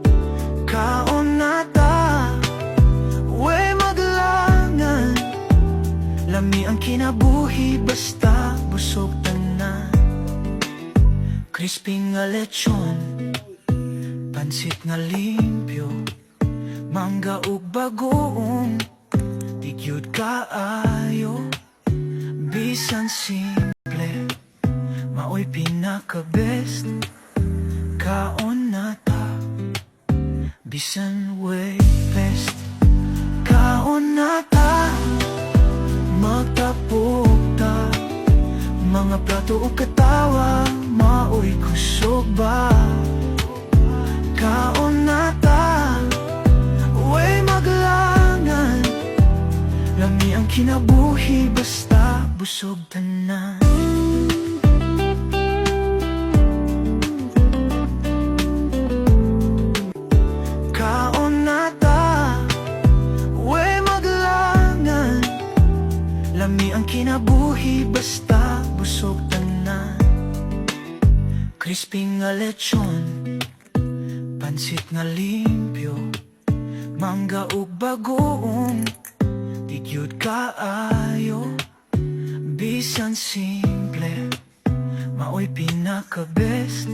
Kaon na ta, way maglangan. Lami ang kinabuhi basta busog tanan. Crispy nga lechon, pansit nga limpyo, mangga ug bagoong, di gyud kaayo. Bisan simple, maoy pinaka-best. Kaon na ta, bisan way best. Kaon na ta, magtapok ta, mga plato o katawa, maoy kusog ba. Kaon na ta, way maglangan. Lami ang kinabuhi basta busog tanan. Kaon na ta, way maglangan. Lami ang kinabuhi basta busog tanan. Crispy nga lechon, pansit nga limpyo, mangga ug bagoong, di gyud kaayo. Bisan simple, maoy pinaka-best.